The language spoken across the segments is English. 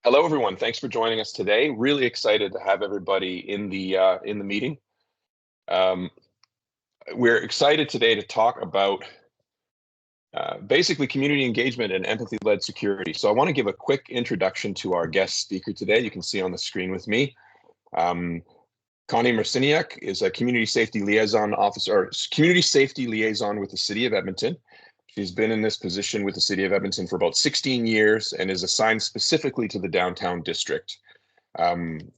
Hello, everyone. Thanks for joining us today. Really excited to have everybody in the meeting. We're excited today to talk about basically community engagement and empathy-led security. So I want to give a quick introduction to our guest speaker today. You can see on the screen with me. Connie Marciniuk is a community safety liaison officer, or community safety liaison with the City of Edmonton. She's been in this position with the City of Edmonton for about 16 years and is assigned specifically to the downtown district. And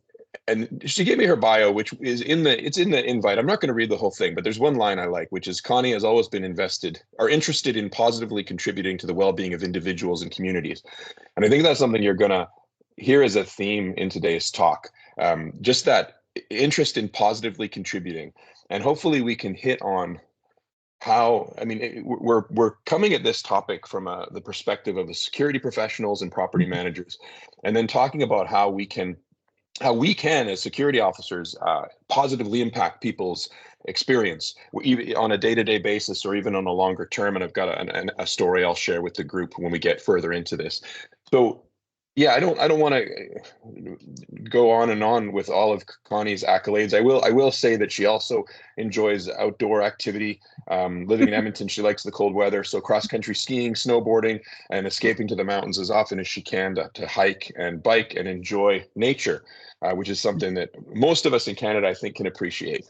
she gave me her bio, which is it's in the invite. I'm not going to read the whole thing, but there's one line I like, which is Connie has always been interested in positively contributing to the well-being of individuals and communities. And I think that's something you're going to hear as a theme in today's talk. Just that interest in positively contributing. And hopefully we can hit on how, I mean, we're coming at this topic from the perspective of the security professionals and property managers, and then talking about how we can as security officers positively impact people's experience, even on a day-to-day basis or even on a longer term. And I've got a story I'll share with the group when we get further into this. So yeah, I don't want to go on and on with all of Connie's accolades. I will say that she also enjoys outdoor activity. Living in Edmonton, she likes the cold weather, so cross-country skiing, snowboarding, and escaping to the mountains as often as she can to hike and bike and enjoy nature, which is something that most of us in Canada, I think, can appreciate.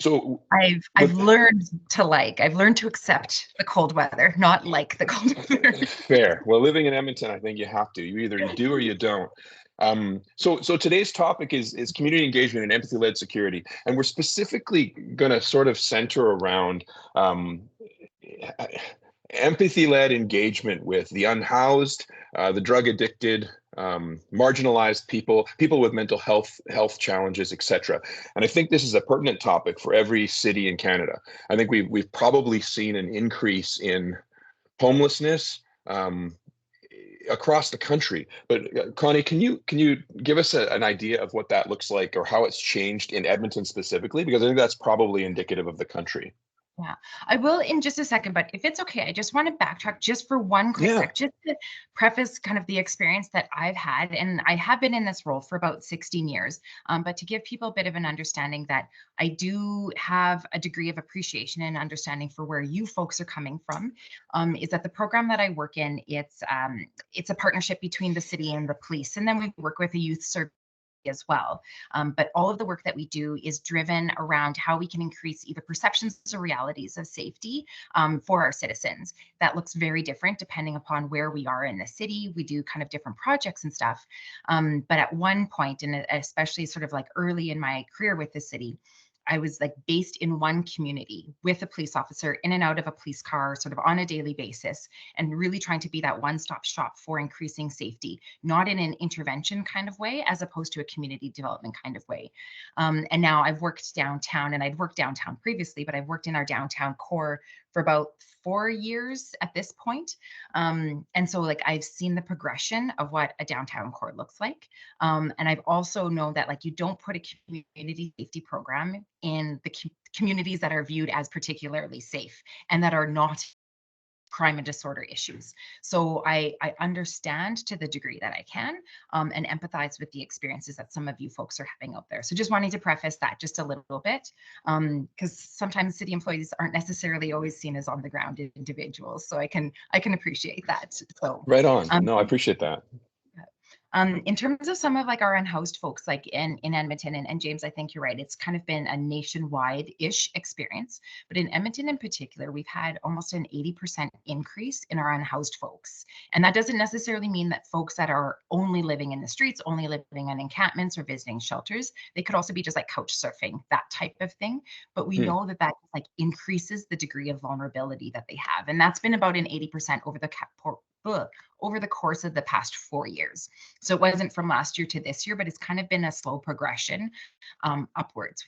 So I've learned to accept the cold weather, not like the cold weather. Fair. Well, living in Edmonton, I think you have to. You either do or you don't. So today's topic is community engagement and empathy-led security, and we're specifically going to sort of center around empathy-led engagement with the unhoused, the drug addicted, marginalized people with mental health challenges, etc. And I think this is a pertinent topic for every city in Canada. I think we've probably seen an increase in homelessness across the country. But Connie, can you give us an idea of what that looks like or how it's changed in Edmonton specifically? Because I think that's probably indicative of the country. Yeah, I will in just a second, but if it's okay, I just want to backtrack just for one quick sec, just to preface kind of the experience that I've had. And I have been in this role for about 16 years, but to give people a bit of an understanding that I do have a degree of appreciation and understanding for where you folks are coming from, is that the program that I work in, it's a partnership between the city and the police. And then we work with a youth service as well. But all of the work that we do is driven around how we can increase either perceptions or realities of safety for our citizens. That looks very different depending upon where we are in the city. We do kind of different projects and stuff. But at one point, and especially sort of like early in my career with the city, I was like based in one community with a police officer in and out of a police car sort of on a daily basis, and really trying to be that one-stop shop for increasing safety, not in an intervention kind of way, as opposed to a community development kind of way. And now I've worked downtown, and I'd worked downtown previously, but I've worked in our downtown core for about 4 years at this point. And so like I've seen the progression of what a downtown core looks like. And I've also known that like you don't put a community safety program in the communities that are viewed as particularly safe and that are not crime and disorder issues. So I understand to the degree that I can and empathize with the experiences that some of you folks are having out there. So just wanting to preface that just a little bit, because sometimes city employees aren't necessarily always seen as on the ground individuals. So I can appreciate that. So right on. No, I appreciate that. In terms of some of like our unhoused folks, like in Edmonton, and James, I think you're right. It's kind of been a nationwide-ish experience, but in Edmonton in particular, we've had almost an 80% increase in our unhoused folks. And that doesn't necessarily mean that folks that are only living in the streets, only living in encampments or visiting shelters. They could also be just like couch surfing, that type of thing. But we know that like increases the degree of vulnerability that they have. And that's been about an 80% over the course of the past 4 years. So it wasn't from last year to this year, but it's kind of been a slow progression upwards,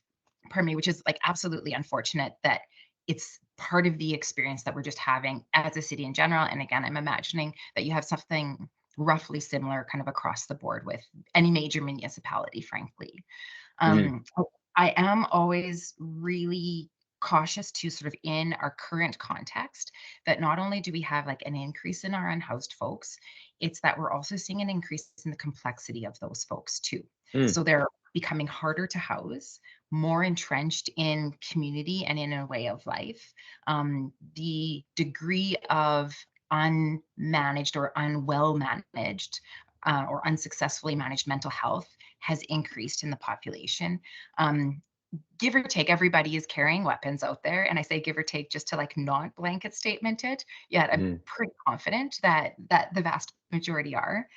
which is like absolutely unfortunate that it's part of the experience that we're just having as a city in general. And again, I'm imagining that you have something roughly similar kind of across the board with any major municipality, frankly. I am always really cautious to sort of in our current context that not only do we have like an increase in our unhoused folks, it's that we're also seeing an increase in the complexity of those folks too. Mm, So they're becoming harder to house, more entrenched in community and in a way of life. The degree of unmanaged or unwell managed or unsuccessfully managed mental health has increased in the population. Give or take, everybody is carrying weapons out there. And I say give or take just to like not blanket statement it. Yet I'm mm. pretty confident that the vast majority are.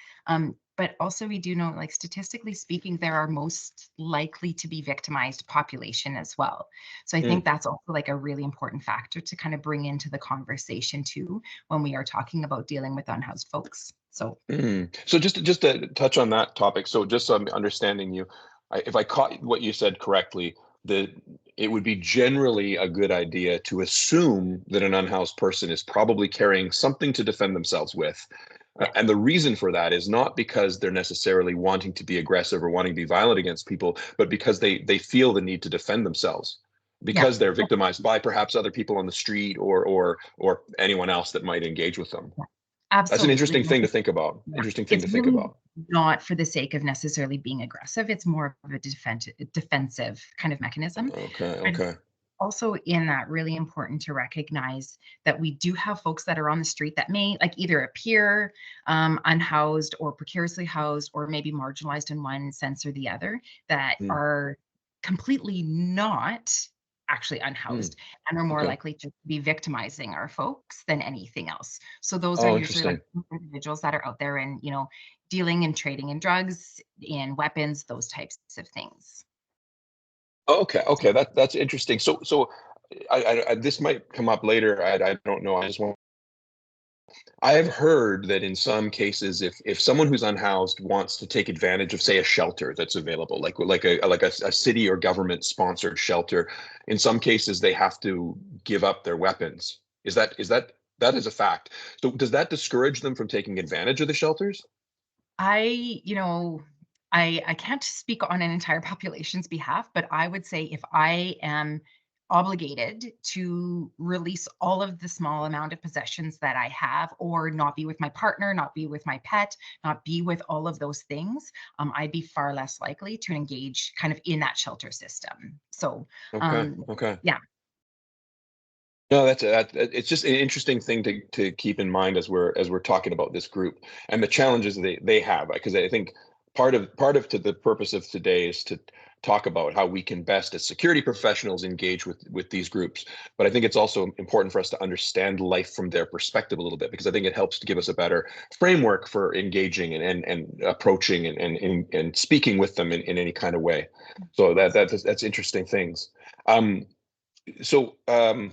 But also we do know, like statistically speaking, there are most likely to be victimized population as well. So I think Mm. that's also like a really important factor to kind of bring into the conversation too when we are talking about dealing with unhoused folks. So So just to touch on that topic, so just so I'm understanding you, if I caught what you said correctly, that it would be generally a good idea to assume that an unhoused person is probably carrying something to defend themselves with. yeah, And the reason for that is not because they're necessarily wanting to be aggressive or wanting to be violent against people, but because they feel the need to defend themselves yeah. because they're victimized by perhaps other people on the street or anyone else that might engage with them. That's an Absolutely. interesting thing to think about. Yeah. Interesting thing It's to think really about. not for the sake of necessarily being aggressive. It's more of a defensive kind of mechanism. Okay, But okay. also in that, really important to recognize that we do have folks that are on the street that may like either appear unhoused or precariously housed or maybe marginalized in one sense or the other that Mm, are completely not actually mm, unhoused and are more okay. likely to be victimizing our folks than anything else. So those are Oh, usually like interesting. individuals that are out there and, dealing and trading in drugs, in weapons, those types of things. Okay, okay. That's interesting. So this might come up later. I don't know. I have heard that in some cases, if someone who's unhoused wants to take advantage of, say, a shelter that's available, like a city or government sponsored shelter, in some cases they have to give up their weapons. That is a fact. So does that discourage them from taking advantage of the shelters? I, you know, I can't speak on an entire population's behalf, but I would say if I am obligated to release all of the small amount of possessions that I have, or not be with my partner, not be with my pet, not be with all of those things, I'd be far less likely to engage kind of in that shelter system. So, Okay, um, okay. yeah, No, it's just an interesting thing to keep in mind as we're talking about this group and the challenges they have, because I think part of to the purpose of today is to talk about how we can best as security professionals engage with these groups. But I think it's also important for us to understand life from their perspective a little bit, because I think it helps to give us a better framework for engaging and approaching and speaking with them in any kind of way. So that's interesting things. Um, so I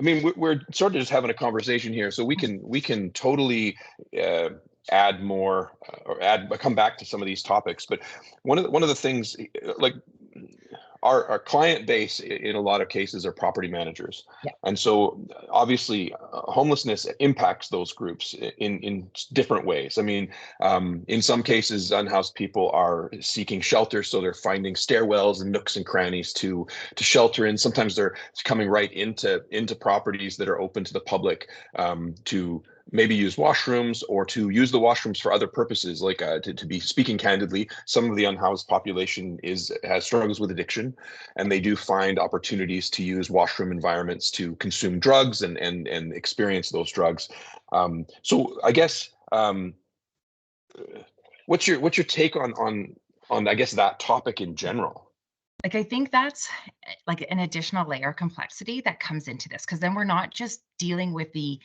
mean, we're sort of just having a conversation here, so we can totally uh, add more or come back to some of these topics. But one of the things, like our client base in a lot of cases are property managers, yeah, and so obviously homelessness impacts those groups in different ways. I mean, in some cases, unhoused people are seeking shelter, so they're finding stairwells and nooks and crannies to shelter in. Sometimes they're coming right into properties that are open to the public, to maybe use washrooms or to use the washrooms for other purposes, like to be speaking candidly, some of the unhoused population has struggles with addiction, and they do find opportunities to use washroom environments to consume drugs and experience those drugs. So I guess, what's your take on I guess that topic in general? like I think that's like an additional layer of complexity that comes into this because then we're not just dealing with the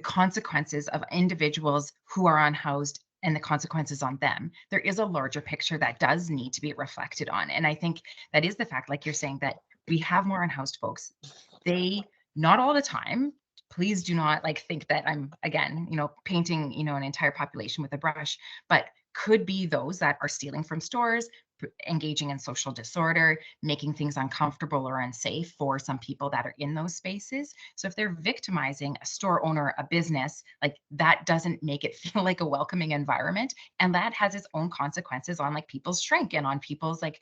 consequences of individuals who are unhoused and the consequences on them. There is a larger picture that does need to be reflected on. And I think that is the fact, like you're saying, that we have more unhoused folks. They, not all the time, please do not like think that I'm again, painting, an entire population with a brush, but could be those that are stealing from stores, engaging in social disorder, making things uncomfortable or unsafe for some people that are in those spaces. So if they're victimizing a store owner, a business, like that doesn't make it feel like a welcoming environment. And that has its own consequences on like people's shrink and on people's like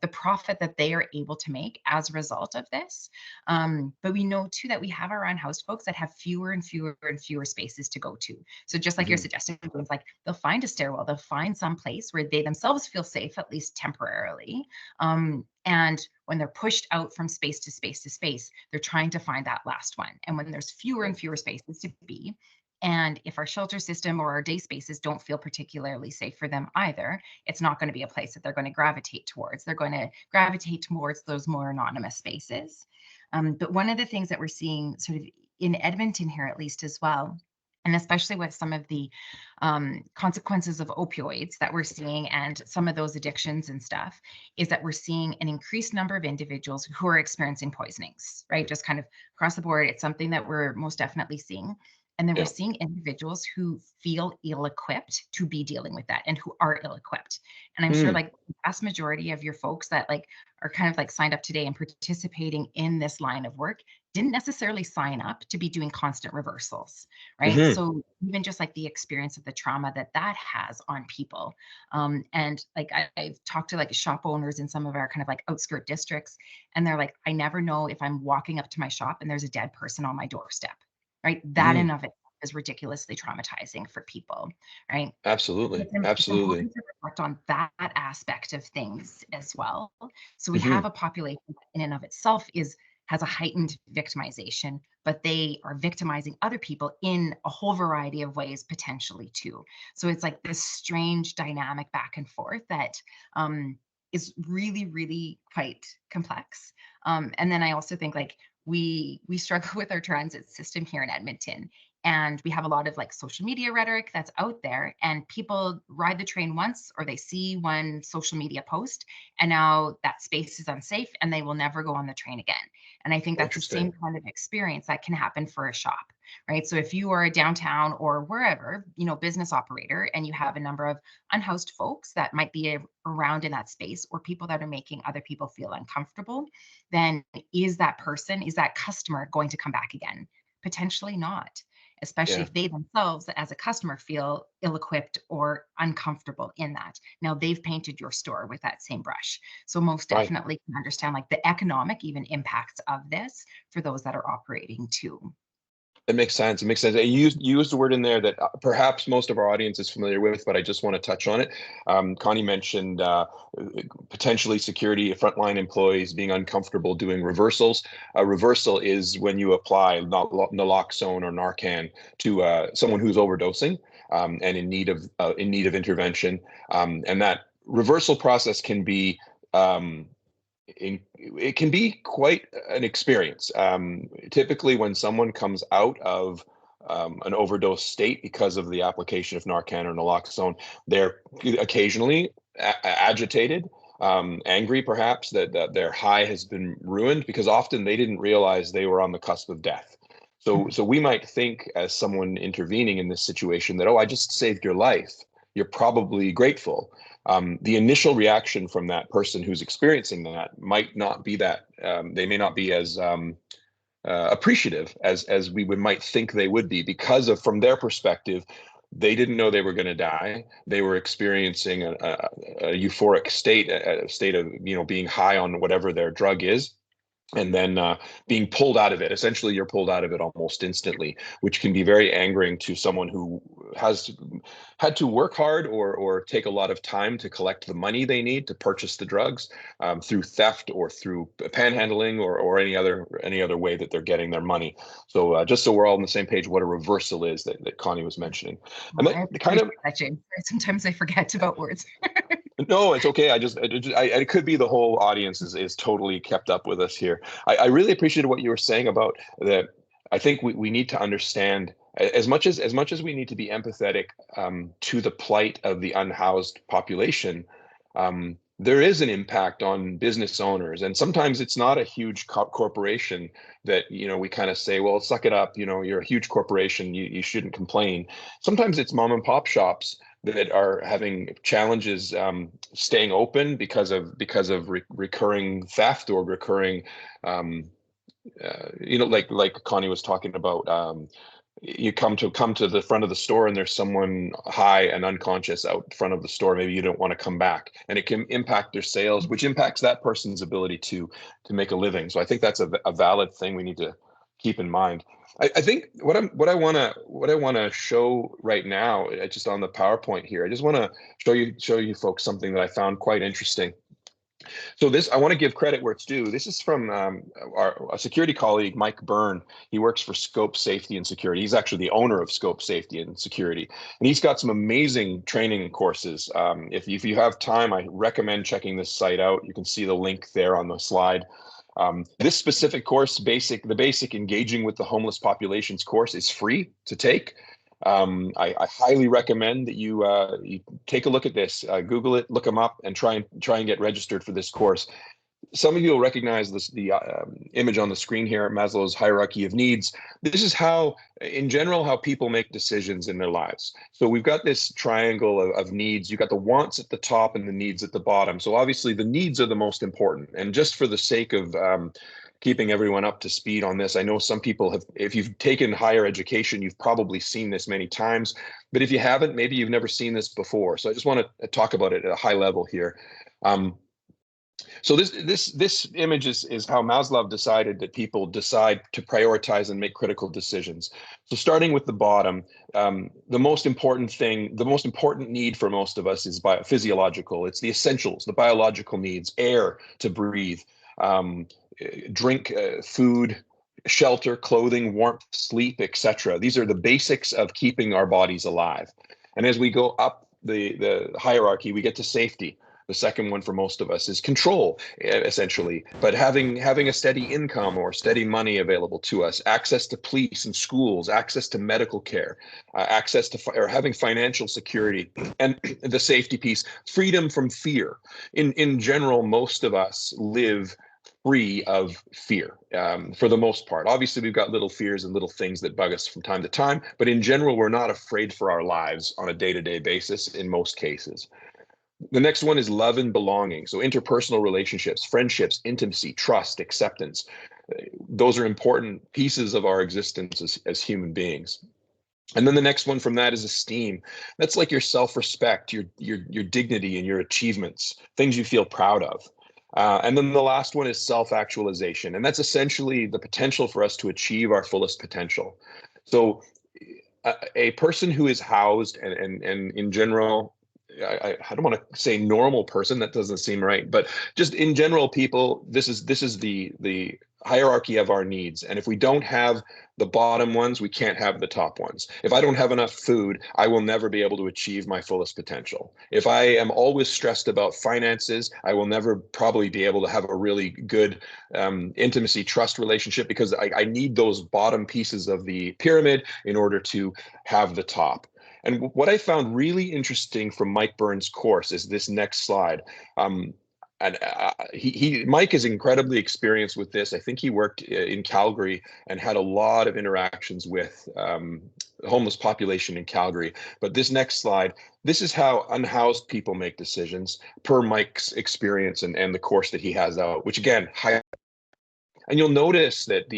the profit that they are able to make as a result of this. But we know too that we have our unhoused folks that have fewer and fewer and fewer spaces to go to. So just like you're suggesting, like they'll find a stairwell, they'll find some place where they themselves feel safe, at least temporarily. And when they're pushed out from space to space to space, they're trying to find that last one. And when there's fewer and fewer spaces to be, and if our shelter system or our day spaces don't feel particularly safe for them either, it's not going to be a place that they're going to gravitate towards. They're going to gravitate towards those more anonymous spaces. But one of the things that we're seeing sort of in Edmonton here, at least as well, and especially with some of the consequences of opioids that we're seeing and some of those addictions and stuff, is that we're seeing an increased number of individuals who are experiencing poisonings, right? Just kind of across the board, it's something that we're most definitely seeing. And then we're seeing individuals who feel ill-equipped to be dealing with that and who are ill-equipped. And I'm sure like the vast majority of your folks that like are kind of like signed up today and participating in this line of work didn't necessarily sign up to be doing constant reversals, right? So even just like the experience of the trauma that that has on people. And like I've talked to like shop owners in some of our kind of like outskirt districts, and they're like, I never know if I'm walking up to my shop and there's a dead person on my doorstep. Right. That in of it is ridiculously traumatizing for people. Right. Absolutely. It's Absolutely. important to reflect on that aspect of things as well. So we have a population that in and of itself has a heightened victimization, but they are victimizing other people in a whole variety of ways potentially too. So it's like this strange dynamic back and forth that is really, really quite complex. And then I also think like we struggle with our transit system here in Edmonton. And we have a lot of like social media rhetoric that's out there, and people ride the train once or they see one social media post and now that space is unsafe and they will never go on the train again. And I think that's the same kind of experience that can happen for a shop, right? So if you are a downtown or wherever, business operator, and you have a number of unhoused folks that might be around in that space, or people that are making other people feel uncomfortable, then is that customer going to come back again? Potentially not, especially if they themselves as a customer feel ill-equipped or uncomfortable in that. Now they've painted your store with that same brush. So most definitely can understand like the economic even impacts of this for those that are operating too. It makes sense. It makes sense. You used the word in there that perhaps most of our audience is familiar with, but I just want to touch on it. Connie mentioned potentially security, frontline employees being uncomfortable doing reversals. A reversal is when you apply naloxone or Narcan to someone who's overdosing and in need of intervention. And that reversal process can be it can be quite an experience. Typically, when someone comes out of an overdose state because of the application of Narcan or naloxone, they're occasionally agitated, angry perhaps that their high has been ruined, because often they didn't realize they were on the cusp of death. So we might think, as someone intervening in this situation, that, oh, I just saved your life. You're probably grateful. The initial reaction from that person who's experiencing that might not be that. They may not be as appreciative as we might think they would be, because of, from their perspective, they didn't know they were going to die. They were experiencing a euphoric state, a state of being high on whatever their drug is. And then being pulled out of it. Essentially, you're pulled out of it almost instantly, which can be very angering to someone who has had to work hard or take a lot of time to collect the money they need to purchase the drugs through theft or through panhandling or any other way that they're getting their money. So just so we're all on the same page, what a reversal is that Connie was mentioning. And that kind of James. Sometimes I forget about words. No, it's okay. It could be the whole audience is totally kept up with us here. I really appreciated what you were saying about that. I think we need to understand, as much as we need to be empathetic to the plight of the unhoused population. There is an impact on business owners, and sometimes it's not a huge corporation that we kind of say, well, suck it up. You're a huge corporation. You shouldn't complain. Sometimes it's mom and pop shops that are having challenges staying open because of recurring theft or recurring, like Connie was talking about. You come to the front of the store and there's someone high and unconscious out front of the store. Maybe you don't want to come back, and it can impact their sales, which impacts that person's ability to make a living. So I think that's a valid thing we need to keep in mind. I think what I want to show right now, just on the PowerPoint here, I just want to show you folks something that I found quite interesting. So I want to give credit where it's due. This is from our security colleague, Mike Byrne. He works for Scope Safety and Security. He's actually the owner of Scope Safety and Security. And he's got some amazing training courses. If you have time, I recommend checking this site out. You can see the link there on the slide. This specific course, the basic engaging with the homeless populations course, is free to take. I highly recommend that you take a look at this, Google it, look them up, and try and get registered for this course. Some of you will recognize the image on the screen here, Maslow's hierarchy of needs. This is how, in general, how people make decisions in their lives. So we've got this triangle of needs. You've got the wants at the top and the needs at the bottom. So obviously the needs are the most important. And just for the sake of keeping everyone up to speed on this, I know some people have, if you've taken higher education, you've probably seen this many times. But if you haven't, maybe you've never seen this before. So I just want to talk about it at a high level here. So this image is how Maslow decided that people decide to prioritize and make critical decisions. So starting with the bottom, the most important need for most of us is physiological. It's the essentials, the biological needs: air to breathe, drink, food, shelter, clothing, warmth, sleep, etc. These are the basics of keeping our bodies alive. And as we go up the hierarchy, we get to safety. The second one for most of us is control, essentially, but having a steady income or steady money available to us, access to police and schools, access to medical care, access to or having financial security, and the safety piece, freedom from fear. In general, most of us live free of fear for the most part. Obviously, we've got little fears and little things that bug us from time to time, but in general, we're not afraid for our lives on a day-to-day basis in most cases. The next one is love and belonging. So interpersonal relationships, friendships, intimacy, trust, acceptance. Those are important pieces of our existence as human beings. And then the next one from that is esteem. That's like your self-respect, your dignity and your achievements, things you feel proud of. And then the last one is self-actualization. And that's essentially the potential for us to achieve our fullest potential. So a person who is housed and in general, I don't want to say normal person, that doesn't seem right, but just in general, people, this is the hierarchy of our needs. And if we don't have the bottom ones, we can't have the top ones. If I don't have enough food, I will never be able to achieve my fullest potential. If I am always stressed about finances, I will never probably be able to have a really good intimacy, trust relationship, because I need those bottom pieces of the pyramid in order to have the top. And what I found really interesting from Mike Byrne's course is this next slide. Mike is incredibly experienced with this. I think he worked in Calgary and had a lot of interactions with the homeless population in Calgary. But this next slide, this is how unhoused people make decisions per Mike's experience and the course that he has out, which again, and you'll notice that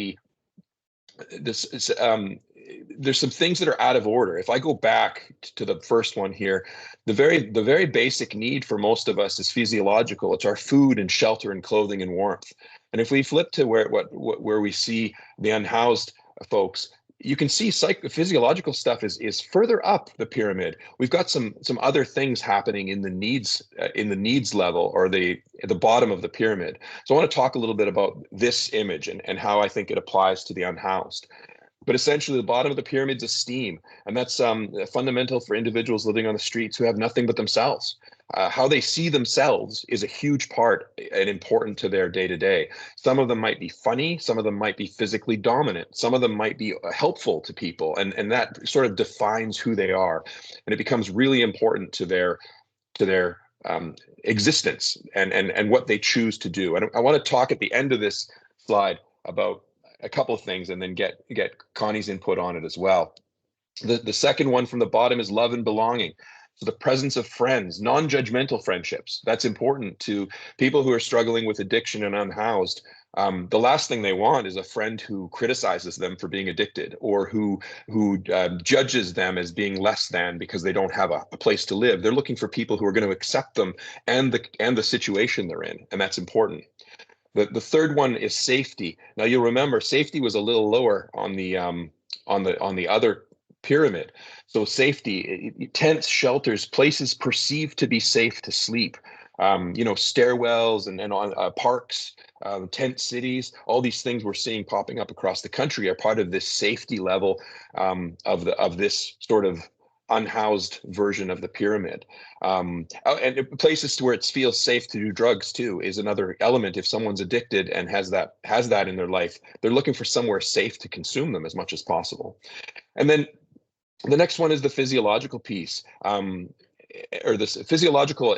there's some things that are out of order. If I go back to the first one here, the very basic need for most of us is physiological. It's our food and shelter and clothing and warmth. And if we flip to where we see the unhoused folks, you can see physiological stuff is further up the pyramid. We've got some other things happening in the needs level, or the bottom of the pyramid. So I want to talk a little bit about this image and how I think it applies to the unhoused. But essentially, the bottom of the pyramid is esteem, and that's fundamental for individuals living on the streets who have nothing but themselves. How they see themselves is a huge part and important to their day-to-day. Some of them might be funny, some of them might be physically dominant, some of them might be helpful to people, and that sort of defines who they are. And it becomes really important to their existence and what they choose to do. And I want to talk at the end of this slide about a couple of things and then get Connie's input on it as well. The second one from the bottom is love and belonging. So the presence of friends, non-judgmental friendships, that's important to people who are struggling with addiction and unhoused. The last thing they want is a friend who criticizes them for being addicted, or who judges them as being less than because they don't have a place to live. They're looking for people who are going to accept them and the situation they're in, and that's important. The third one is safety. Now you'll remember safety was a little lower on the other pyramid. So safety, tents, shelters, places perceived to be safe to sleep. Stairwells and on parks, tent cities, all these things we're seeing popping up across the country are part of this safety level of this sort of unhoused version of the pyramid. And places to where it feels safe to do drugs too is another element. If someone's addicted and has that in their life, they're looking for somewhere safe to consume them as much as possible. And then the next one is the physiological piece, or this physiological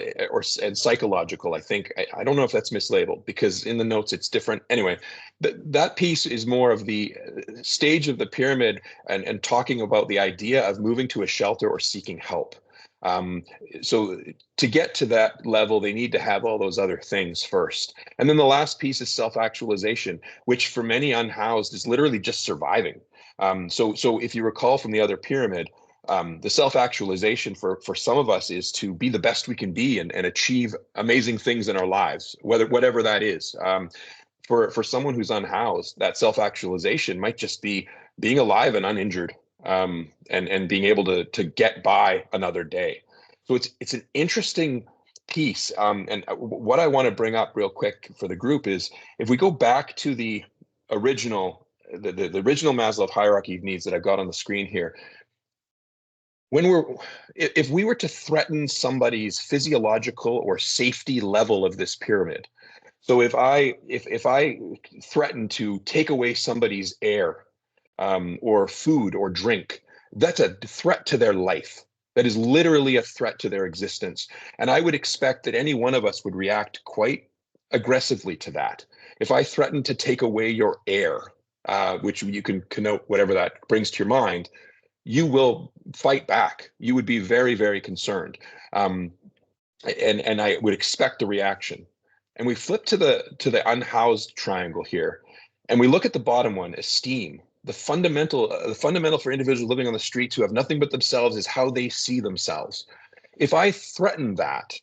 and psychological. I think I don't know if that's mislabeled, because in the notes it's different. Anyway, that piece is more of the stage of the pyramid and talking about the idea of moving to a shelter or seeking help. So to get to that level, they need to have all those other things first. And then the last piece is self-actualization, which for many unhoused is literally just surviving. So if you recall from the other pyramid, the self-actualization for some of us is to be the best we can be and achieve amazing things in our lives, whatever that is. For someone who's unhoused, that self-actualization might just be being alive and uninjured, and being able to get by another day. So it's an interesting piece. And what I want to bring up real quick for the group is, if we go back to the original Maslow hierarchy of needs that I've got on the screen here, if we were to threaten somebody's physiological or safety level of this pyramid, so if I threaten to take away somebody's air, or food or drink, that's a threat to their life. That is literally a threat to their existence. And I would expect that any one of us would react quite aggressively to that. If I threaten to take away your air, which you can connote whatever that brings to your mind, you will fight back. You would be very, very concerned. And I would expect a reaction. And we flip to the unhoused triangle here, and we look at the bottom one, esteem. The fundamental for individuals living on the streets who have nothing but themselves is how they see themselves. If I threaten that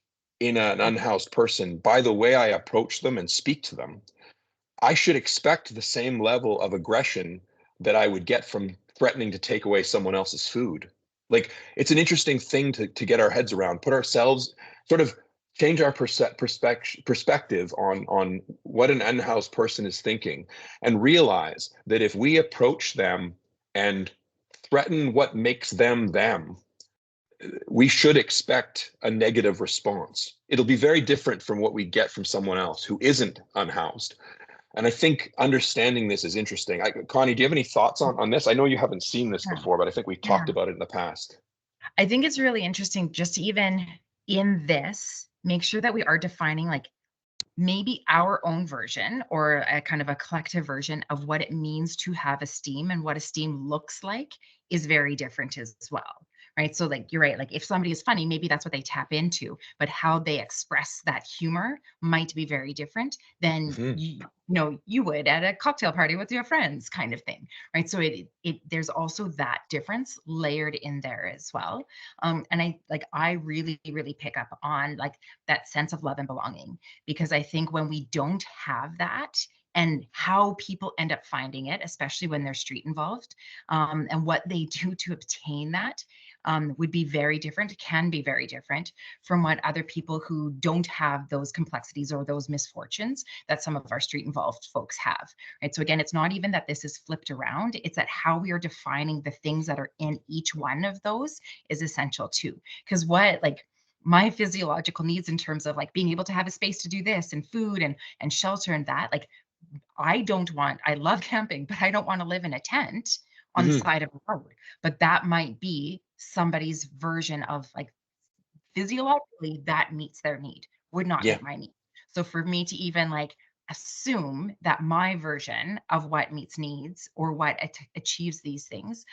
in an unhoused person by the way I approach them and speak to them, I should expect the same level of aggression that I would get from threatening to take away someone else's food. Like, it's an interesting thing to get our heads around, put ourselves, sort of change our perspective on what an unhoused person is thinking, and realize that if we approach them and threaten what makes them them, we should expect a negative response. It'll be very different from what we get from someone else who isn't unhoused. And I think understanding this is interesting. Connie, do you have any thoughts on this? I know you haven't seen this before, but I think we've talked about it in the past. I think it's really interesting just to even in this, make sure that we are defining like maybe our own version or a kind of a collective version of what it means to have esteem, and what esteem looks like is very different as well. Right. So like, you're right. Like, if somebody is funny, maybe that's what they tap into, but how they express that humor might be very different than you would at a cocktail party with your friends, kind of thing. Right. So there's also that difference layered in there as well. And I really, really pick up on like that sense of love and belonging, because I think when we don't have that, and how people end up finding it, especially when they're street involved, and what they do to obtain that, would be very different, can be very different from what other people who don't have those complexities or those misfortunes that some of our street involved folks have. Right. So again, it's not even that this is flipped around, it's that how we are defining the things that are in each one of those is essential too. Because what like my physiological needs in terms of like being able to have a space to do this, and food and shelter and that, like I love camping, but I don't want to live in a tent on the side of the road. But that might be somebody's version of like physiologically that meets their need, would not meet my need. So for me to even like assume that my version of what meets needs or what achieves these things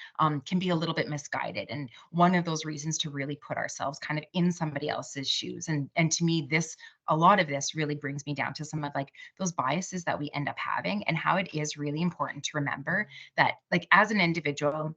can be a little bit misguided. And one of those reasons to really put ourselves kind of in somebody else's shoes. And to me, a lot of this really brings me down to some of like those biases that we end up having, and how it is really important to remember that, like, as an individual,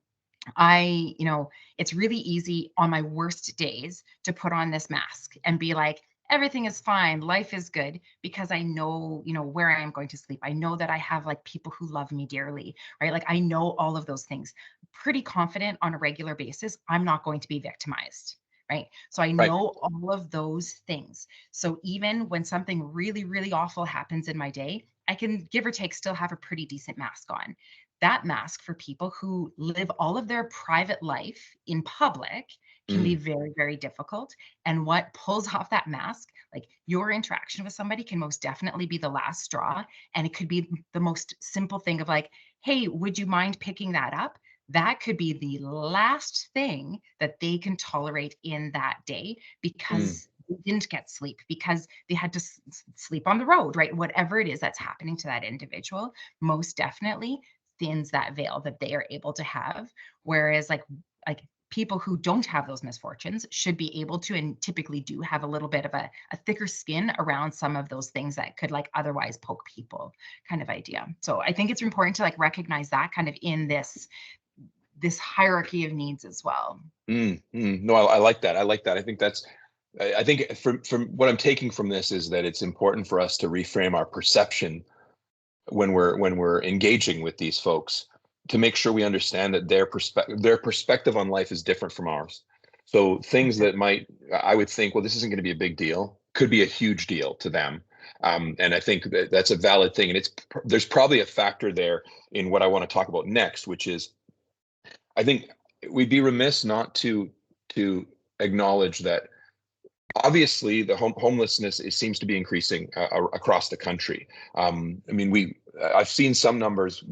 it's really easy on my worst days to put on this mask and be like, everything is fine, life is good, because I know, where I am going to sleep. I know that I have like people who love me dearly, right? Like, I know all of those things. Pretty confident on a regular basis, I'm not going to be victimized. Right. So I Right. know all of those things. So even when something really, really awful happens in my day, I can give or take still have a pretty decent mask on. That mask for people who live all of their private life in public can be Mm, very, very difficult. And what pulls off that mask, like your interaction with somebody, can most definitely be the last straw. And it could be the most simple thing of like, hey, would you mind picking that up? That could be the last thing that they can tolerate in that day, mm, because they didn't get sleep, because they had to sleep on the road, right? Whatever it is that's happening to that individual, most definitely thins that veil that they are able to have. Whereas like people who don't have those misfortunes should be able to, and typically do have, a little bit of a thicker skin around some of those things that could like otherwise poke people, kind of idea. So I think it's important to like recognize that kind of in this hierarchy of needs as well. No, I like that. I like that. I think I think from what I'm taking from this is that it's important for us to reframe our perception when we're engaging with these folks, to make sure we understand that their perspective on life is different from ours. So things that I would think, well, this isn't going to be a big deal, could be a huge deal to them. And I think that's a valid thing. And there's probably a factor there in what I want to talk about next, which is, I think we'd be remiss not to acknowledge that obviously the homelessness seems to be increasing across the country. I mean, I've seen some numbers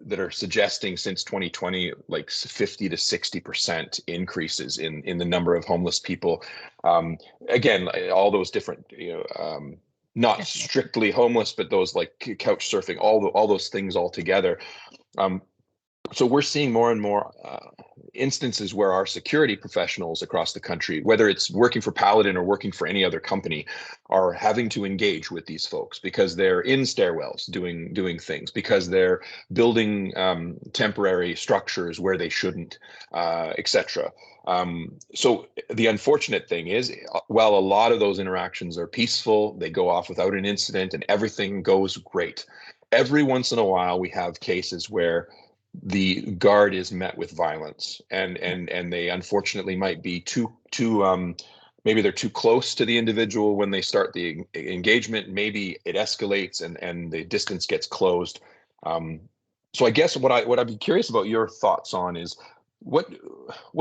that are suggesting since 2020, like 50 to 60% increases in the number of homeless people. Again, all those different, not Definitely. strictly homeless, but those like couch surfing, all those things all together. Um, so we're seeing more and more instances where our security professionals across the country, whether it's working for Paladin or working for any other company, are having to engage with these folks because they're in stairwells doing things, because they're building temporary structures where they shouldn't, etc. So the unfortunate thing is, while a lot of those interactions are peaceful, they go off without an incident and everything goes great. Every once in a while, we have cases where the guard is met with violence, and they unfortunately might be too maybe they're too close to the individual when they start the engagement. Maybe it escalates and the distance gets closed. So I guess what I'd be curious about your thoughts on is, what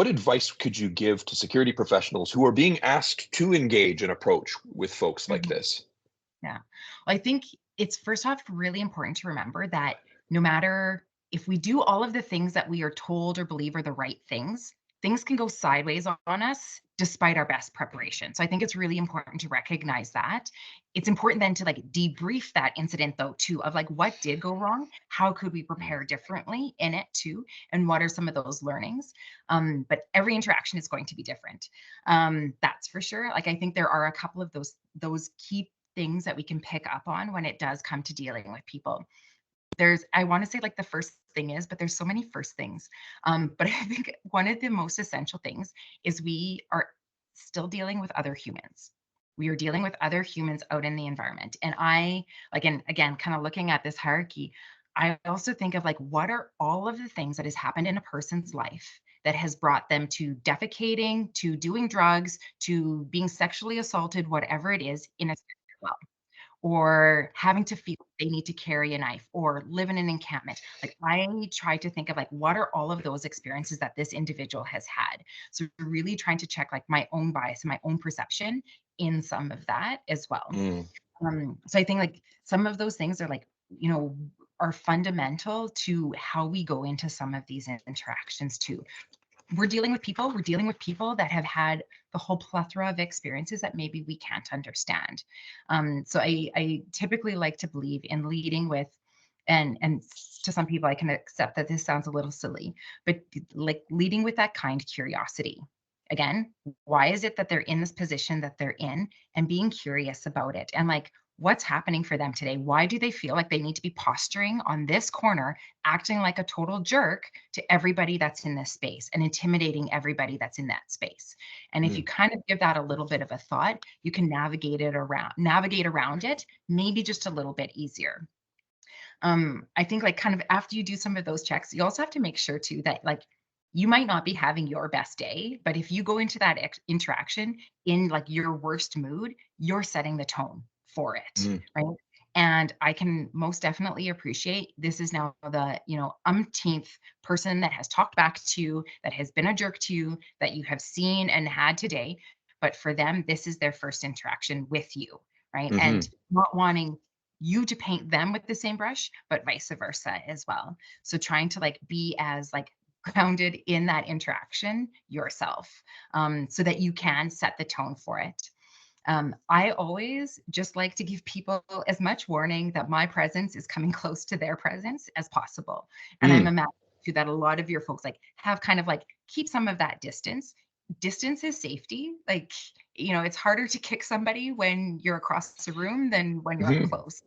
advice could you give to security professionals who are being asked to engage and approach with folks like Mhm. this? Yeah. Well, I think it's first off really important to remember that no matter if we do all of the things that we are told or believe are the right things, things can go sideways on us despite our best preparation. So I think it's really important to recognize that. It's important then to like debrief that incident though too, of like what did go wrong, how could we prepare differently in it too, and what are some of those learnings. But every interaction is going to be different. That's for sure. Like I think there are a couple of those key things that we can pick up on when it does come to dealing with people. I want to say like the first thing is, but there's so many first things. But I think one of the most essential things is we are still dealing with other humans. We are dealing with other humans out in the environment. And I, like, and again, kind of looking at this hierarchy, I also think of like, what are all of the things that has happened in a person's life that has brought them to defecating, to doing drugs, to being sexually assaulted, whatever it is, in a well, or having to feel they need to carry a knife or live in an encampment. Like I try to think of like, what are all of those experiences that this individual has had? So really trying to check like my own bias and my own perception in some of that as well. Mm, So I think like some of those things are like, are fundamental to how we go into some of these interactions too. we're dealing with people that have had the whole plethora of experiences that maybe we can't understand. So I typically like to believe in leading with, and to some people I can accept that this sounds a little silly, but like leading with that kind curiosity. Again, why is it that they're in this position that they're in, and being curious about it, and like, what's happening for them today? Why do they feel like they need to be posturing on this corner, acting like a total jerk to everybody that's in this space and intimidating everybody that's in that space? And if you kind of give that a little bit of a thought, you can navigate around it, maybe just a little bit easier. I think like kind of after you do some of those checks, you also have to make sure too that like you might not be having your best day, but if you go into that interaction in like your worst mood, you're setting the tone for it, right? And I can most definitely appreciate this is now the, umpteenth person that has talked back to you, that has been a jerk to you, that you have seen and had today. But for them, this is their first interaction with you, right? And not wanting you to paint them with the same brush, but vice versa as well. So trying to like be as like grounded in that interaction yourself, so that you can set the tone for it. I always just like to give people as much warning that my presence is coming close to their presence as possible. And I'm imagining too that a lot of your folks like have kind of like keep some of that distance. Distance is safety. Like, it's harder to kick somebody when you're across the room than when you're up close.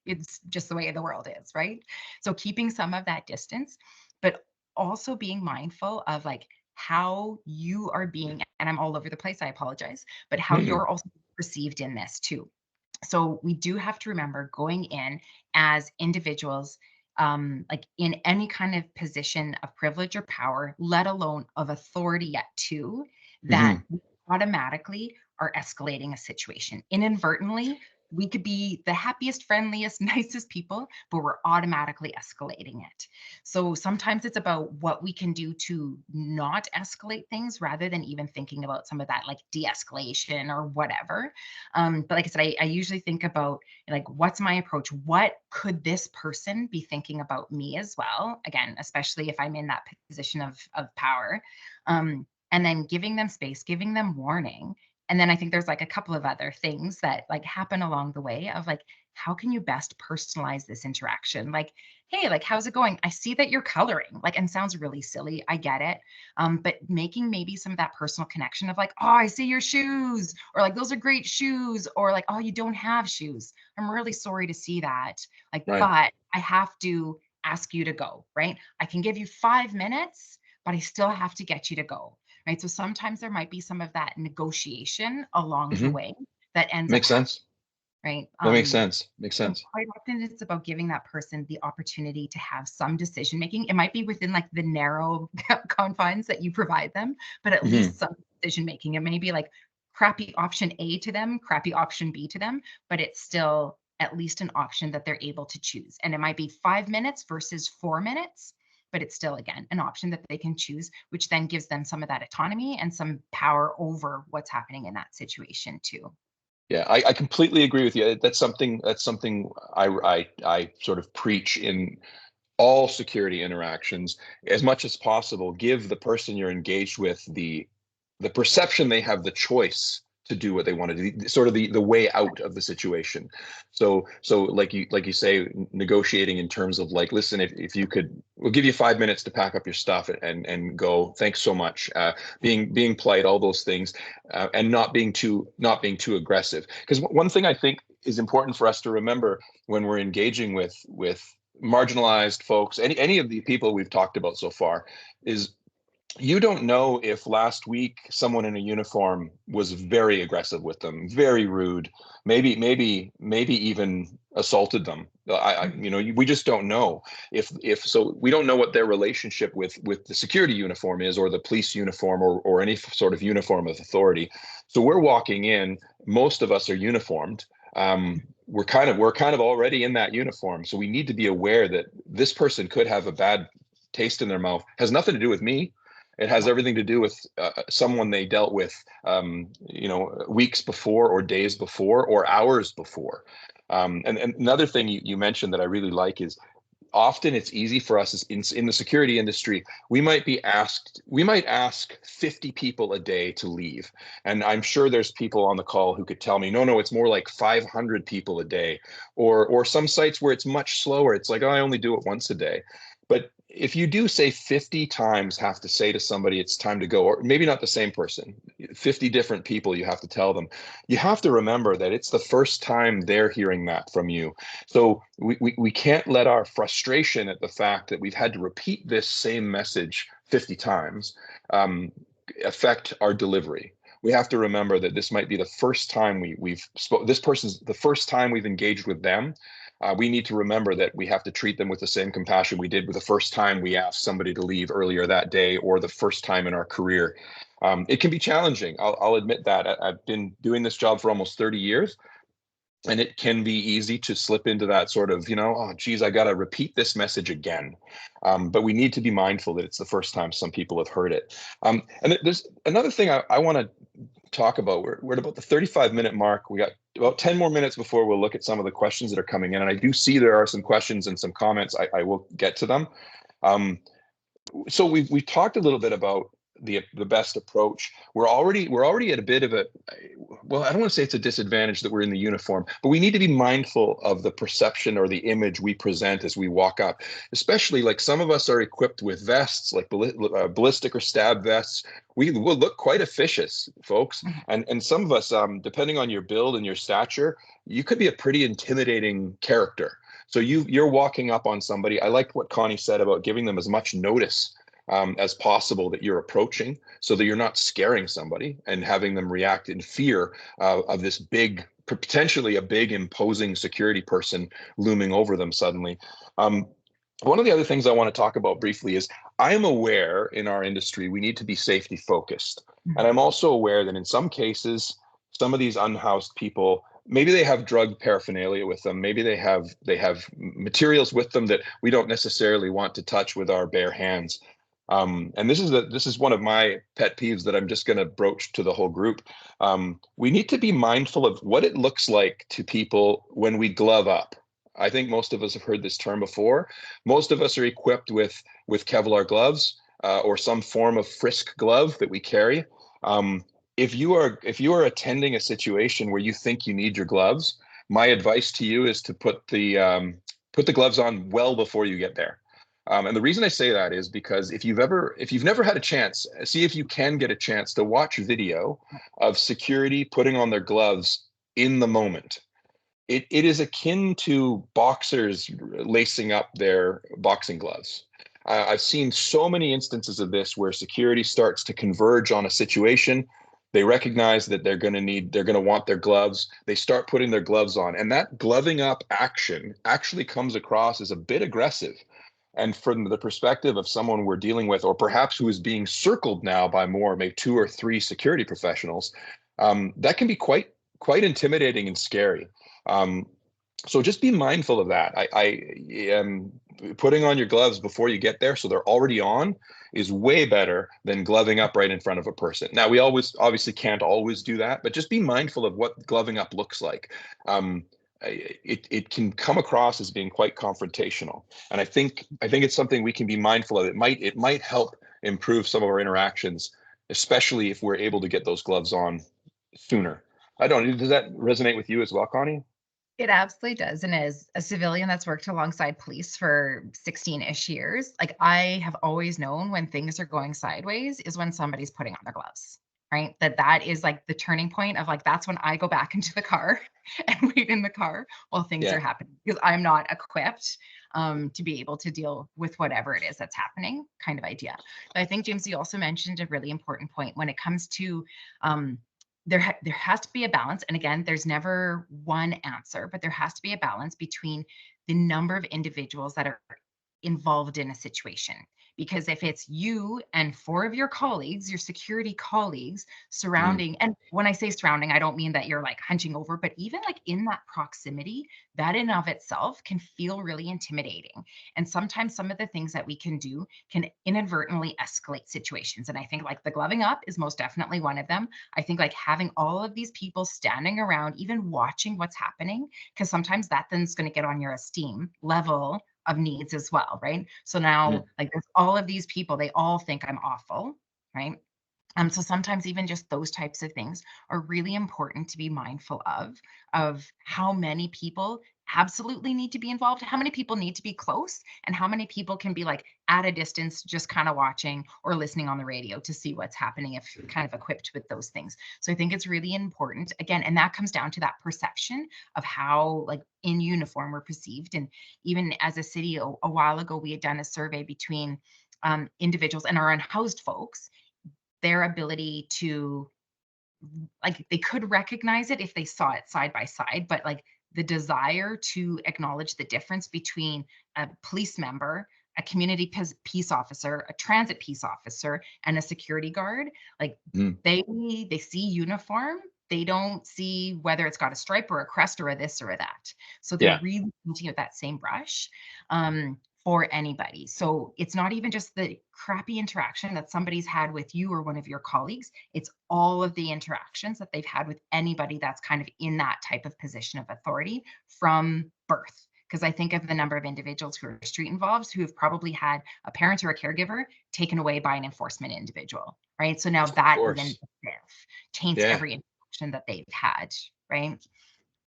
It's just the way the world is, right? So keeping some of that distance, but also being mindful of like how you are being, and I'm all over the place, I apologize, but how you're also perceived in this too. So we do have to remember going in as individuals, like in any kind of position of privilege or power, let alone of authority yet too, that we automatically are escalating a situation. Inadvertently, we could be the happiest, friendliest, nicest people, but we're automatically escalating it. So sometimes it's about what we can do to not escalate things rather than even thinking about some of that like de-escalation or whatever. But like I said, I usually think about like, what's my approach? What could this person be thinking about me as well? Again, especially if I'm in that position of power. And then giving them space, giving them warning. And then I think there's like a couple of other things that like happen along the way of like, how can you best personalize this interaction? Like, hey, like, how's it going? I see that you're coloring, like, and sounds really silly. I get it. But making maybe some of that personal connection of like, oh, I see your shoes, or like, those are great shoes, or like, oh, you don't have shoes. I'm really sorry to see that. Like, but I have to ask you to go, right? I can give you 5 minutes, but I still have to get you to go. Right. So sometimes there might be some of that negotiation along the way that ends Makes up sense. right. That makes sense. Makes So sense. quite often it's about giving that person the opportunity to have some decision making. It might be within like the narrow confines that you provide them, but at least some decision making. It may be like crappy option A to them, crappy option B to them, but it's still at least an option that they're able to choose. And it might be 5 minutes versus 4 minutes, but it's still, again, an option that they can choose, which then gives them some of that autonomy and some power over what's happening in that situation too. Yeah, I completely agree with you. That's something I sort of preach in all security interactions. As much as possible, give the person you're engaged with the perception they have the choice to do what they want to do, sort of the way out of the situation. So like you say, negotiating in terms of like, listen, if you could, we'll give you 5 minutes to pack up your stuff and go. Thanks so much. Being polite, all those things, and not being too aggressive. Because one thing I think is important for us to remember when we're engaging with marginalized folks, any of the people we've talked about so far, is you don't know if last week someone in a uniform was very aggressive with them, very rude, maybe even assaulted them. We just don't know if so. We don't know what their relationship with the security uniform is, or the police uniform, or any sort of uniform of authority. So we're walking in. Most of us are uniformed. We're kind of already in that uniform. So we need to be aware that this person could have a bad taste in their mouth. Has nothing to do with me. It has everything to do with someone they dealt with, weeks before, or days before, or hours before. And another thing you mentioned that I really like is often it's easy for us in the security industry. We might ask 50 people a day to leave. And I'm sure there's people on the call who could tell me, no, it's more like 500 people a day, or some sites where it's much slower. It's like, oh, I only do it once a day. But if you do say 50 times have to say to somebody it's time to go, or maybe not the same person, 50 different people you have to tell them, you have to remember that it's the first time they're hearing that from you. So we can't let our frustration at the fact that we've had to repeat this same message 50 times affect our delivery. We have to remember that this might be the first time this person's the first time we've engaged with them. We need to remember that we have to treat them with the same compassion we did with the first time we asked somebody to leave earlier that day, or the first time in our career. It can be challenging. I'll admit that. I've been doing this job for almost 30 years. And it can be easy to slip into that sort of, oh, geez, I got to repeat this message again. But we need to be mindful that it's the first time some people have heard it. And there's another thing I want to talk about. We're at about the 35-minute mark. We got about 10 more minutes before we'll look at some of the questions that are coming in. And I do see there are some questions and some comments. I will get to them. So we've talked a little bit about the best approach. We're already at a bit of a, well, I don't want to say it's a disadvantage that we're in the uniform, but we need to be mindful of the perception or the image we present as we walk up, especially like some of us are equipped with vests, like ballistic or stab vests. We will look quite officious, folks. And some of us, depending on your build and your stature, you could be a pretty intimidating character. So you're walking up on somebody. I liked what Connie said about giving them as much notice as possible that you're approaching, so that you're not scaring somebody and having them react in fear of this big, potentially a big imposing security person looming over them suddenly. One of the other things I want to talk about briefly is I am aware in our industry we need to be safety focused. And I'm also aware that in some cases, some of these unhoused people, maybe they have drug paraphernalia with them. Maybe they have materials with them that we don't necessarily want to touch with our bare hands. And this is one of my pet peeves that I'm just going to broach to the whole group. We need to be mindful of what it looks like to people when we glove up. I think most of us have heard this term before. Most of us are equipped with Kevlar gloves or some form of Frisk glove that we carry. If you are attending a situation where you think you need your gloves, my advice to you is to put the gloves on well before you get there. And the reason I say that is because if you've never had a chance, see if you can get a chance to watch video of security putting on their gloves in the moment. It is akin to boxers lacing up their boxing gloves. I've seen so many instances of this where security starts to converge on a situation. They recognize that they're going to want their gloves. They start putting their gloves on, and that gloving up action actually comes across as a bit aggressive. And from the perspective of someone we're dealing with, or perhaps who is being circled now by maybe 2 or 3 security professionals, that can be quite intimidating and scary. So just be mindful of that. I am putting on your gloves before you get there, so they're already on, is way better than gloving up right in front of a person. Now, we obviously can't always do that, but just be mindful of what gloving up looks like. It can come across as being quite confrontational, and I think it's something we can be mindful of. It might help improve some of our interactions, especially if we're able to get those gloves on sooner. Does that resonate with you as well, Connie? It absolutely does. And as a civilian that's worked alongside police for 16-ish years, like I have always known when things are going sideways is when somebody's putting on their gloves, right? That is like the turning point of like, that's when I go back into the car and wait in the car while things are happening, because I'm not equipped to be able to deal with whatever it is that's happening, kind of idea. But I think, James, you also mentioned a really important point when it comes to there has to be a balance. And again, there's never one answer, but there has to be a balance between the number of individuals that are involved in a situation. Because if it's you and 4 of your colleagues, your security colleagues surrounding, and when I say surrounding, I don't mean that you're like hunching over, but even like in that proximity, that in of itself can feel really intimidating. And sometimes some of the things that we can do can inadvertently escalate situations. And I think like the gloving up is most definitely one of them. I think like having all of these people standing around, even watching what's happening, because sometimes that then's going to get on your esteem level of needs as well, right? So now like there's all of these people, they all think I'm awful, right? So sometimes even just those types of things are really important to be mindful of how many people absolutely need to be involved, how many people need to be close, and how many people can be like at a distance, just kind of watching or listening on the radio to see what's happening if kind of equipped with those things. So I think it's really important again, and that comes down to that perception of how like in uniform we're perceived. And even as a city, a while ago, we had done a survey between individuals and our unhoused folks, their ability to like they could recognize it if they saw it side by side, but like the desire to acknowledge the difference between a police member, a community peace officer, a transit peace officer, and a security guard, like they see uniform, they don't see whether it's got a stripe or a crest or a this or a that. So they're Yeah. really painting with that same brush. For anybody. So it's not even just the crappy interaction that somebody's had with you or one of your colleagues, it's all of the interactions that they've had with anybody that's kind of in that type of position of authority from birth. Because I think of the number of individuals who are street involved who have probably had a parent or a caregiver taken away by an enforcement individual, right? So now that even taints Yeah. every interaction that they've had, right?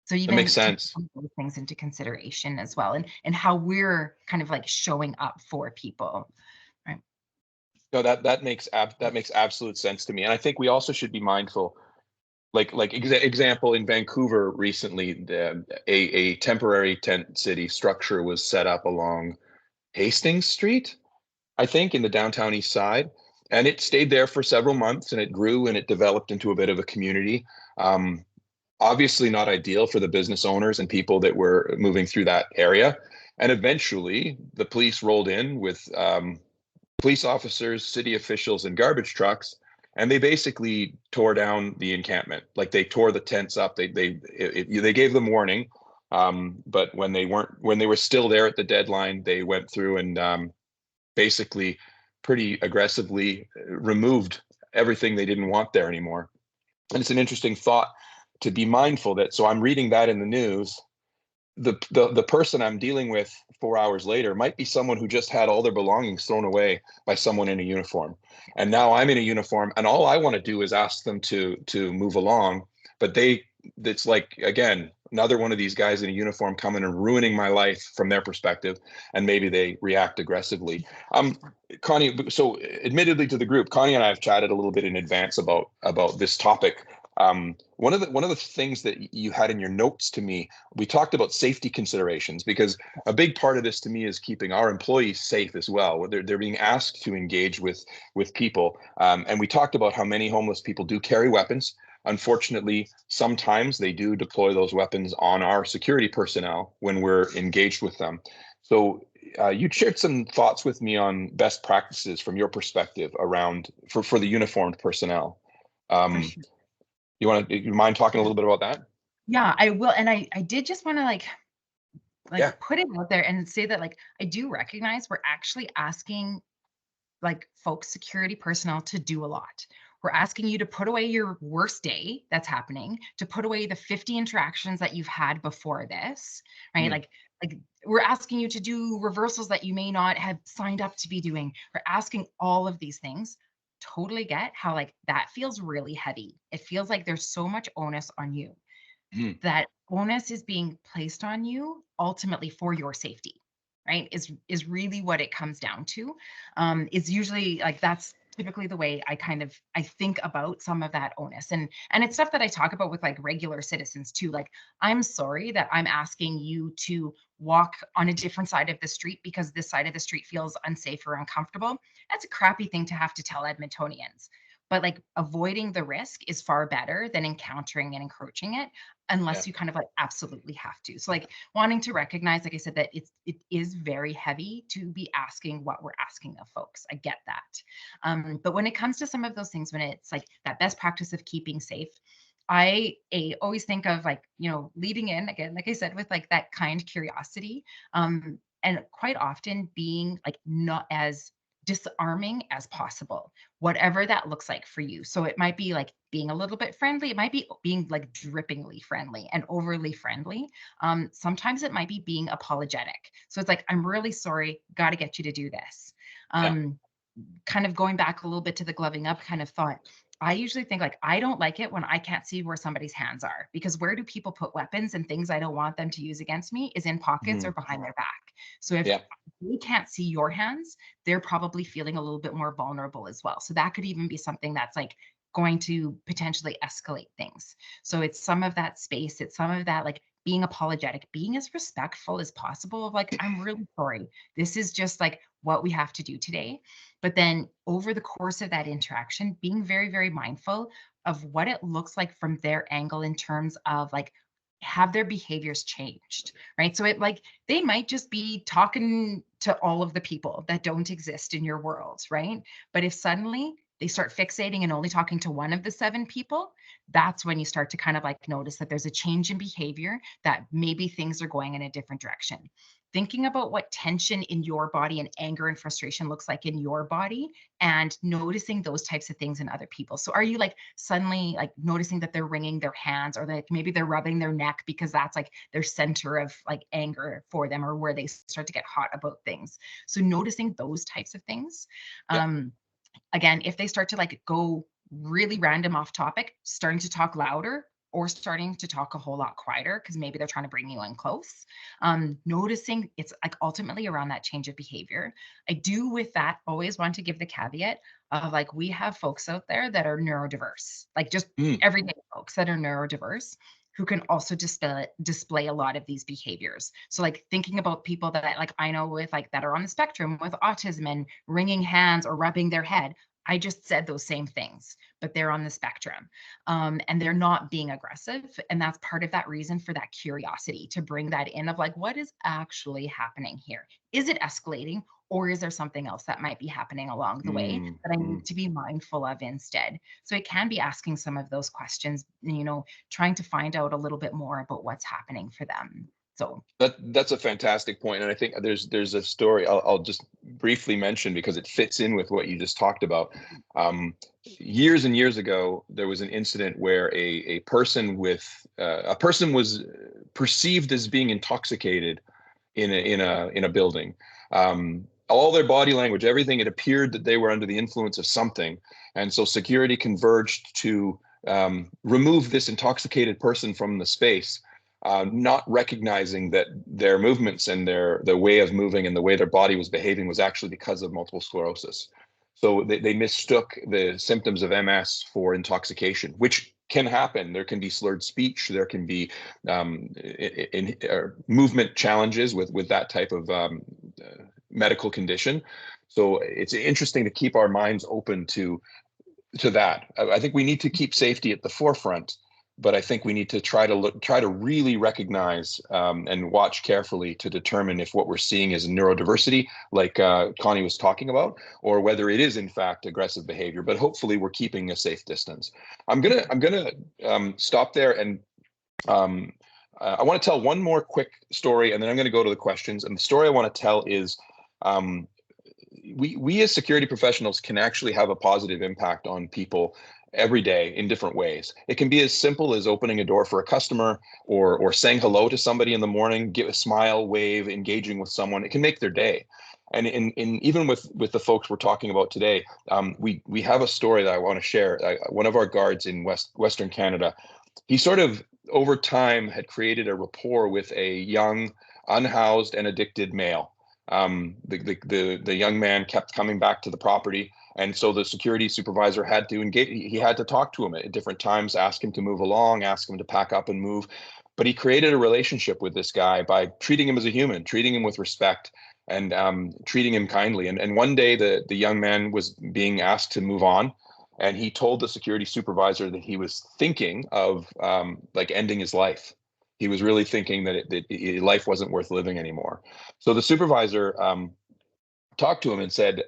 So That makes even take sense. those things into consideration as well, and how we're kind of like showing up for people, right? No, that makes absolute sense to me. And I think we also should be mindful, example in Vancouver recently, a temporary tent city structure was set up along Hastings Street, I think, in the downtown east side. And it stayed there for several months, and it grew and it developed into a bit of a community. Obviously not ideal for the business owners and people that were moving through that area. And eventually the police rolled in with police officers, city officials, and garbage trucks, and they basically tore down the encampment. Like they tore the tents up. They gave them warning, but when they were still there at the deadline, they went through and basically pretty aggressively removed everything they didn't want there anymore. And it's an interesting thought to be mindful that. So I'm reading that in the news. The person I'm dealing with 4 hours later might be someone who just had all their belongings thrown away by someone in a uniform, and now I'm in a uniform, and all I want to do is ask them to move along, but it's like, again, another one of these guys in a uniform coming and ruining my life from their perspective, and maybe they react aggressively. Connie, so admittedly to the group, Connie and I have chatted a little bit in advance about this topic. One of the things that you had in your notes to me, we talked about safety considerations, because a big part of this to me is keeping our employees safe as well. They're being asked to engage with people, and we talked about how many homeless people do carry weapons. Unfortunately, sometimes they do deploy those weapons on our security personnel when we're engaged with them. So you shared some thoughts with me on best practices from your perspective around for the uniformed personnel. For sure. You mind talking a little bit about that? Yeah, I will. And I did just want to Yeah. put it out there and say that like I do recognize we're actually asking like folks, security personnel, to do a lot. We're asking you to put away your worst day that's happening, to put away the 50 interactions that you've had before this, right? Like we're asking you to do reversals that you may not have signed up to be doing. We're asking all of these things. Totally get how like that feels really heavy. It feels like there's so much onus on you. That onus is being placed on you ultimately for your safety, right? Is really what it comes down to. Is usually like that's typically the way I think about some of that onus, and it's stuff that I talk about with like regular citizens too. Like, I'm sorry that I'm asking you to walk on a different side of the street because this side of the street feels unsafe or uncomfortable. That's a crappy thing to have to tell Edmontonians. But like avoiding the risk is far better than encountering and encroaching it, unless you kind of like absolutely have to. So like wanting to recognize, like I said, that it is very heavy to be asking what we're asking of folks. I get that. But when it comes to some of those things, when it's like that best practice of keeping safe, always think of like, leading in again, like I said, with like that kind curiosity, and quite often being like not as disarming as possible, whatever that looks like for you. So it might be like being a little bit friendly. It might be being like drippingly friendly and overly friendly. Sometimes it might be being apologetic. So it's like, I'm really sorry, got to get you to do this. Yeah. Kind of going back a little bit to the gloving up kind of thought, I usually think like, I don't like it when I can't see where somebody's hands are, because where do people put weapons and things I don't want them to use against me is in pockets or behind their back. So if Yeah. they can't see your hands, they're probably feeling a little bit more vulnerable as well. So that could even be something that's like going to potentially escalate things. So it's some of that space, it's some of that like being apologetic, being as respectful as possible of like, I'm really sorry. This is just like what we have to do today. But then over the course of that interaction, being very, very mindful of what it looks like from their angle in terms of like, have their behaviors changed, right? So it like, they might just be talking to all of the people that don't exist in your world, right? But if suddenly they start fixating and only talking to one of the 7 people, that's when you start to kind of like notice that there's a change in behavior, that maybe things are going in a different direction. Thinking about what tension in your body and anger and frustration looks like in your body, and noticing those types of things in other people. So are you like suddenly like noticing that they're wringing their hands, or that maybe they're rubbing their neck because that's like their center of like anger for them, or where they start to get hot about things. So noticing those types of things. Yeah. Again, if they start to like go really random off topic, starting to talk louder or starting to talk a whole lot quieter because maybe they're trying to bring you in close, noticing it's like ultimately around that change of behavior. I do with that always want to give the caveat of like, we have folks out there that are neurodiverse, like just everyday folks that are neurodiverse, who can also display a lot of these behaviors. So like thinking about people that like I know with like that are on the spectrum with autism and wringing hands or rubbing their head, I just said those same things, but they're on the spectrum, and they're not being aggressive. And that's part of that reason for that curiosity to bring that in of like, what is actually happening here? Is it escalating? Or is there something else that might be happening along the way that I need to be mindful of instead? So it can be asking some of those questions, trying to find out a little bit more about what's happening for them. So That's a fantastic point, and I think there's a story I'll just briefly mention because it fits in with what you just talked about. Years and years ago, there was an incident where a person was perceived as being intoxicated in a building. All their body language, everything, it appeared that they were under the influence of something, and so security converged to remove this intoxicated person from the space. Not recognizing that their movements and their way of moving and the way their body was behaving was actually because of multiple sclerosis. So they mistook the symptoms of MS for intoxication, which can happen. There can be slurred speech. There can be movement challenges with that type of medical condition. So it's interesting to keep our minds open to that. I think we need to keep safety at the forefront, but I think we need to try to really recognize and watch carefully to determine if what we're seeing is neurodiversity, like Connie was talking about, or whether it is in fact aggressive behavior. But hopefully, we're keeping a safe distance. I'm gonna stop there, and I want to tell one more quick story, and then I'm going to go to the questions. And the story I want to tell is. We as security professionals can actually have a positive impact on people every day in different ways. It can be as simple as opening a door for a customer, or saying hello to somebody in the morning, give a smile, wave, engaging with someone. It can make their day. And in even with the folks we're talking about today, we have a story that I want to share. One of our guards in Western Canada, he sort of over time had created a rapport with a young, unhoused and addicted male. The young man kept coming back to the property, and so the security supervisor had to engage. He had to talk to him at different times, ask him to move along, ask him to pack up and move. But he created a relationship with this guy by treating him as a human, treating him with respect, and treating him kindly. And one day the young man was being asked to move on, and he told the security supervisor that he was thinking of like ending his life. He was really thinking that life wasn't worth living anymore. So the supervisor talked to him and said,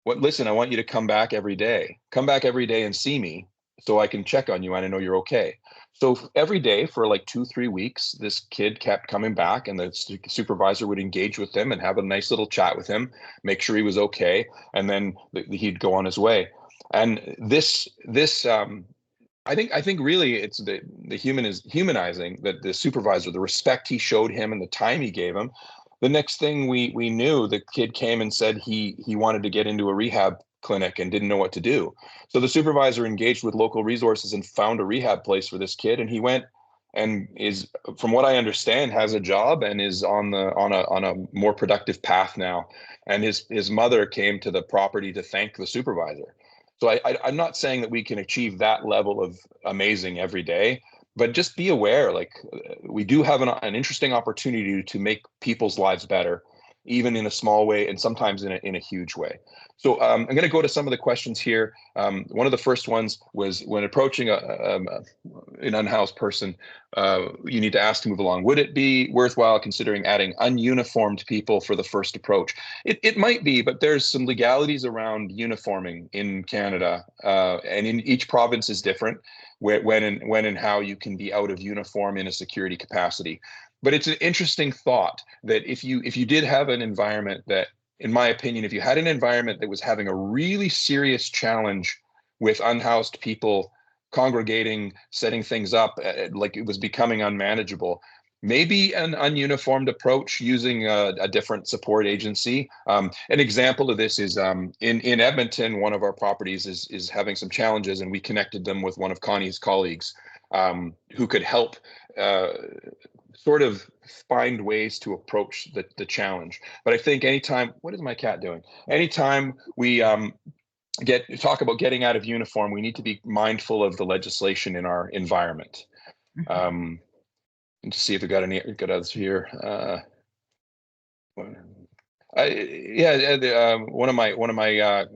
listen, I want you to come back every day. Come back every day and see me. so I can check on you and I know you're okay. So every day for like 2-3 weeks, this kid kept coming back, and the supervisor would engage with him and have a nice little chat with him, make sure he was okay, and then he'd go on his way. And this I think really it's the humanizing that the supervisor, the respect he showed him and the time he gave him. The next thing we knew, the kid came and said he wanted to get into a rehab clinic and didn't know what to do. So the supervisor engaged with local resources and found a rehab place for this kid, and he went and is, from what I understand, has a job and is on a more productive path now. And his mother came to the property to thank the supervisor. So I'm not saying that we can achieve that level of amazing every day, but just be aware, like we do have an interesting opportunity to make people's lives better, even in a small way, and sometimes in a huge way. So I'm going to go to some of the questions here. One of the first ones was, when approaching an unhoused person, you need to ask to move along. Would it be worthwhile considering adding ununiformed people for the first approach? It might be, but there's some legalities around uniforming in Canada, and in each province is different when and how you can be out of uniform in a security capacity. But it's an interesting thought that if you did have an environment that, in my opinion, if you had an environment that was having a really serious challenge with unhoused people congregating, setting things up, like it was becoming unmanageable, maybe an ununiformed approach using a different support agency. An example of this is in Edmonton, one of our properties is having some challenges, and we connected them with one of Connie's colleagues who could help sort of find ways to approach the challenge. But I think anytime, what is my cat doing? Anytime we talk about getting out of uniform, we need to be mindful of the legislation in our environment. And to see if we got others here. One of my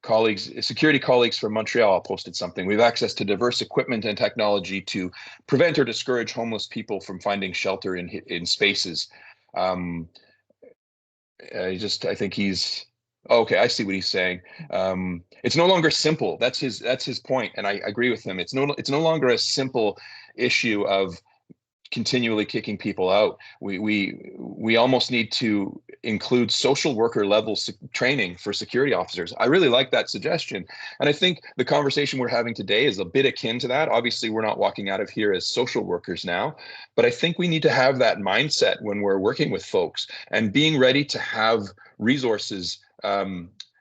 colleagues, security colleagues from Montreal, posted something. We have access to diverse equipment and technology to prevent or discourage homeless people from finding shelter in spaces. I think he's okay. I see what he's saying. It's no longer simple. That's his point, and I agree with him. It's no longer a simple issue of continually kicking people out. We almost need to include social worker level training for security officers. I really like that suggestion. And I think the conversation we're having today is a bit akin to that. Obviously, we're not walking out of here as social workers now, but I think we need to have that mindset when we're working with folks and being ready to have resources.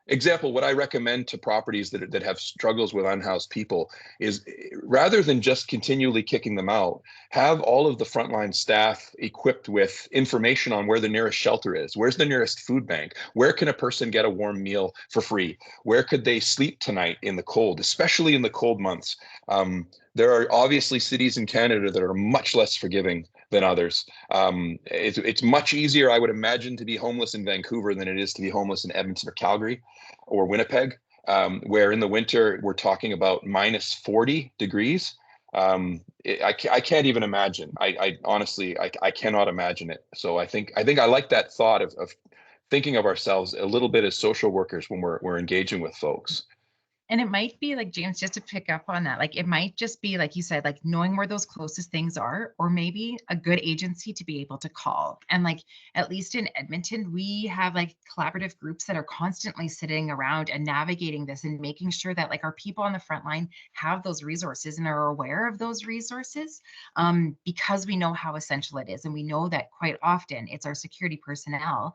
Example, what I recommend to properties that have struggles with unhoused people is, rather than just continually kicking them out, have all of the frontline staff equipped with information on where the nearest shelter is, where's the nearest food bank, where can a person get a warm meal for free, where could they sleep tonight in the cold, especially in the cold months. There are obviously cities in Canada that are much less forgiving than others. It's much easier, I would imagine, to be homeless in Vancouver than it is to be homeless in Edmonton or Calgary or Winnipeg, where in the winter we're talking about minus 40 degrees. I can't even imagine. I honestly cannot imagine it. So I think I like that thought of thinking of ourselves a little bit as social workers when we're engaging with folks. And it might be like, James, just to pick up on that, like it might just be, like you said, like knowing where those closest things are, or maybe a good agency to be able to call. And like, at least in Edmonton, we have like collaborative groups that are constantly sitting around and navigating this and making sure that like our people on the front line have those resources and are aware of those resources, because we know how essential it is. And we know that quite often it's our security personnel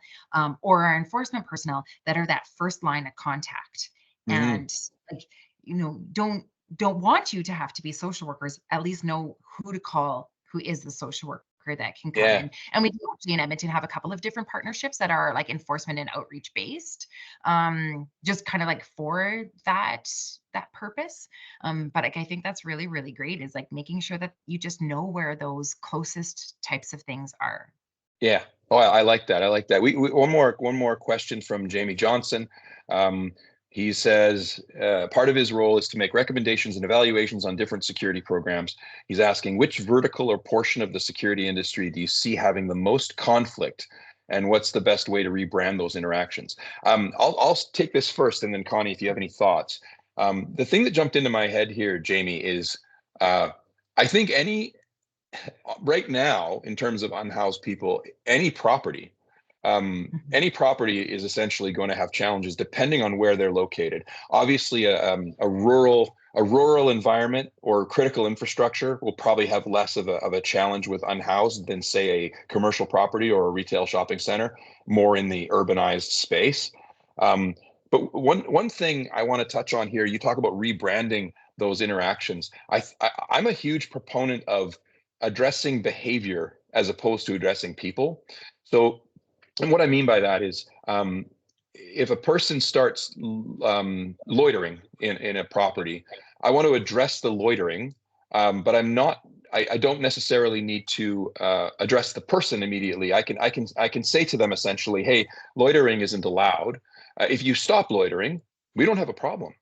or our enforcement personnel that are that first line of contact. And like, don't want you to have to be social workers, at least know who to call, who is the social worker that can come in. And we do actually in Edmonton have a couple of different partnerships that are like enforcement and outreach based, just kind of like for that purpose. But like, I think that's really, really great, is like making sure that you just know where those closest types of things are. Yeah. Oh, I like that. I like that. We one more question from Jamie Johnson. He says part of his role is to make recommendations and evaluations on different security programs. He's asking, which vertical or portion of the security industry do you see having the most conflict, and what's the best way to rebrand those interactions? I'll take this first, and then Connie, if you have any thoughts. The thing that jumped into my head here, Jamie, is I think right now, in terms of unhoused people, any property is essentially going to have challenges depending on where they're located. Obviously, a rural environment or critical infrastructure will probably have less of a challenge with unhoused than, say, a commercial property or a retail shopping center, more in the urbanized space. But one thing I want to touch on here, you talk about rebranding those interactions. I'm a huge proponent of addressing behavior as opposed to addressing people. So, and what I mean by that is, if a person starts loitering in a property, I want to address the loitering, but I don't necessarily need to address the person immediately. I can say to them essentially, hey, loitering isn't allowed. If you stop loitering, we don't have a problem.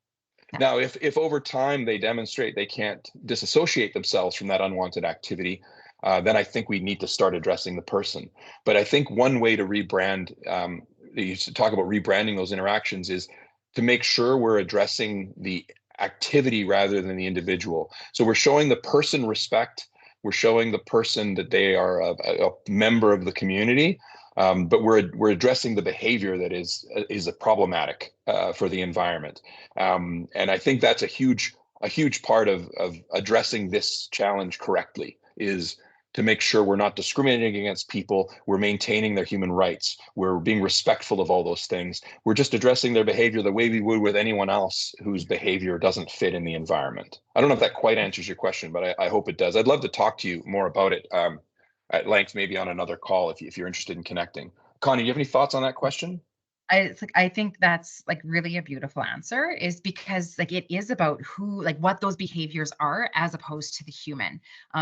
Now, if over time they demonstrate they can't disassociate themselves from that unwanted activity, then I think we need to start addressing the person. But I think one way to rebrand, you talk about rebranding those interactions, is to make sure we're addressing the activity rather than the individual. So we're showing the person respect. We're showing the person that they are a member of the community. But we're addressing the behavior that is a problematic for the environment, and I think that's a huge part of addressing this challenge correctly, is to make sure we're not discriminating against people, we're maintaining their human rights, we're being respectful of all those things. We're just addressing their behavior the way we would with anyone else whose behavior doesn't fit in the environment. I don't know if that quite answers your question, but I hope it does. I'd love to talk to you more about it at length, maybe on another call if you're interested in connecting. Connie, do you have any thoughts on that question? I think that's like really a beautiful answer, is because like it is about what those behaviors are as opposed to the human.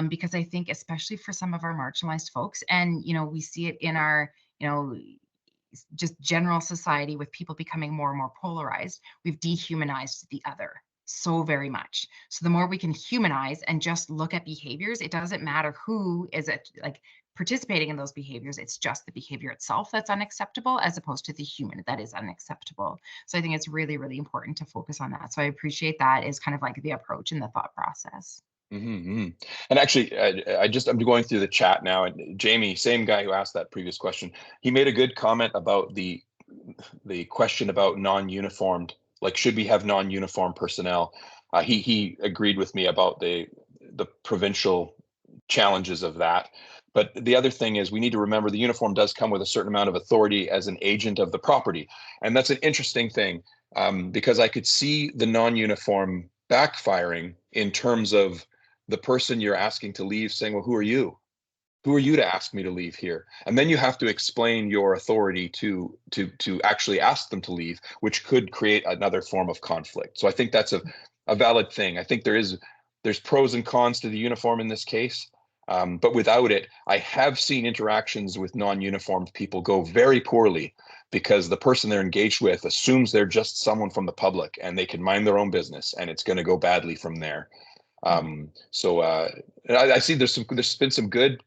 Because I think especially for some of our marginalized folks, and we see it in our just general society with people becoming more and more polarized, we've dehumanized the other so very much. So the more we can humanize and just look at behaviors, it doesn't matter who is participating in those behaviors. It's just the behavior itself that's unacceptable, as opposed to the human that is unacceptable. So I think it's really, really important to focus on that. So I appreciate that as kind of like the approach and the thought process. Mm-hmm. And actually, I'm going through the chat now, and Jamie, same guy who asked that previous question, he made a good comment about the question about non-uniformed, like should we have non-uniform personnel? He agreed with me about the provincial challenges of that. But the other thing is, we need to remember the uniform does come with a certain amount of authority as an agent of the property. And that's an interesting thing, because I could see the non-uniform backfiring in terms of the person you're asking to leave saying, well, who are you? Who are you to ask me to leave here? And then you have to explain your authority to actually ask them to leave, which could create another form of conflict. So I think that's a valid thing. I think there's pros and cons to the uniform in this case. But without it, I have seen interactions with non-uniformed people go very poorly because the person they're engaged with assumes they're just someone from the public and they can mind their own business, and it's going to go badly from there. So I see there's been some good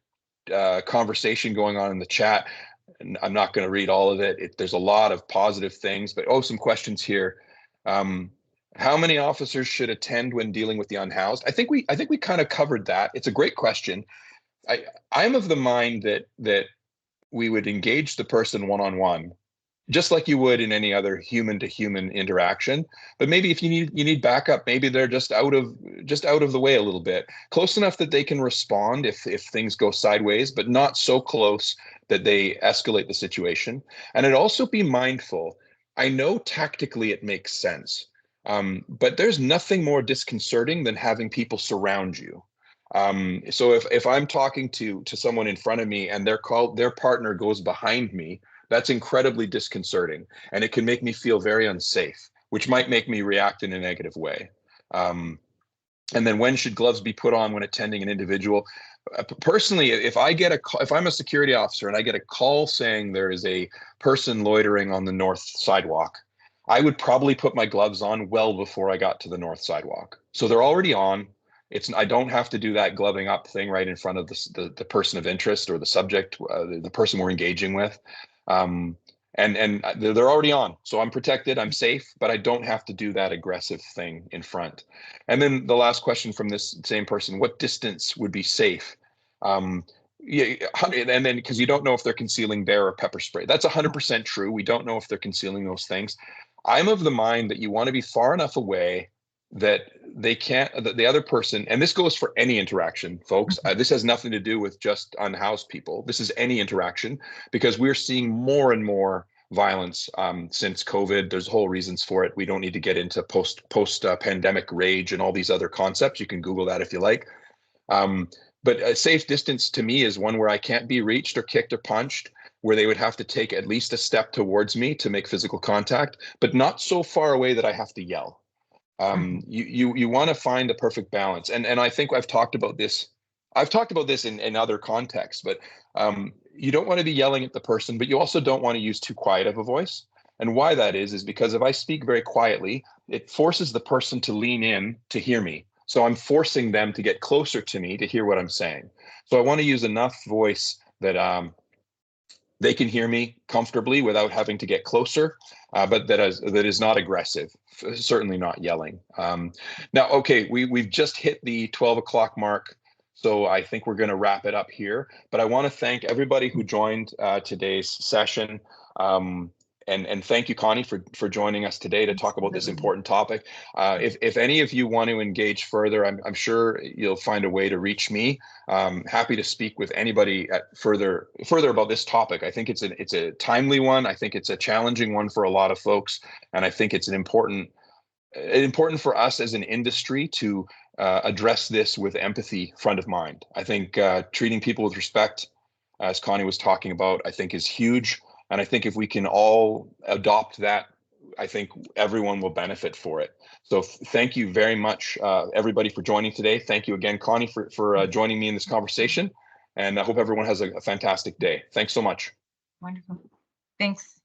conversation going on in the chat. And I'm not going to read all of it. There's a lot of positive things, but some questions here. How many officers should attend when dealing with the unhoused? I think we kind of covered that. It's a great question. I'm of the mind that we would engage the person one-on-one, just like you would in any other human-to-human interaction. But maybe if you need backup, maybe they're just out of the way a little bit, close enough that they can respond if things go sideways, but not so close that they escalate the situation. And I'd also be mindful. I know tactically it makes sense, but there's nothing more disconcerting than having people surround you. So if I'm talking to someone in front of me and their partner goes behind me, that's incredibly disconcerting, and it can make me feel very unsafe, which might make me react in a negative way. And then when should gloves be put on when attending an individual? Personally, if I'm a security officer and I get a call saying there is a person loitering on the north sidewalk, I would probably put my gloves on well before I got to the north sidewalk. So they're already on. I don't have to do that gloving up thing right in front of the person of interest or the subject, the person we're engaging with. And they're already on, so I'm protected, I'm safe, but I don't have to do that aggressive thing in front. And then the last question from this same person: what distance would be safe? Yeah, and then because you don't know if they're concealing bear or pepper spray. That's 100% true. We don't know if they're concealing those things. I'm of the mind that you want to be far enough away that they can't, that the other person, and this goes for any interaction, folks. This has nothing to do with just unhoused people. This is any interaction, because we're seeing more and more violence since COVID. There's whole reasons for it. We don't need to get into post pandemic rage and all these other concepts. You can Google that if you like. But a safe distance to me is one where I can't be reached or kicked or punched, where they would have to take at least a step towards me to make physical contact, but not so far away that I have to yell. You want to find the perfect balance. And I think I've talked about this. I've talked about this in other contexts, but you don't want to be yelling at the person, but you also don't want to use too quiet of a voice. And why that is because if I speak very quietly, it forces the person to lean in to hear me. So I'm forcing them to get closer to me to hear what I'm saying. So I want to use enough voice that they can hear me comfortably without having to get closer, but that is not aggressive, certainly not yelling. Now, okay, we've just hit the 12 o'clock mark, so I think we're going to wrap it up here. But I want to thank everybody who joined today's session. And thank you, Connie, for joining us today to talk about this important topic. If any of you want to engage further, I'm sure you'll find a way to reach me. Happy to speak with anybody further about this topic. I think it's a timely one. I think it's a challenging one for a lot of folks, and I think it's important for us as an industry to address this with empathy front of mind. I think treating people with respect, as Connie was talking about, I think is huge. And I think if we can all adopt that, I think everyone will benefit for it. So thank you very much, everybody, for joining today. Thank you again, Connie, for joining me in this conversation. And I hope everyone has a fantastic day. Thanks so much. Wonderful. Thanks.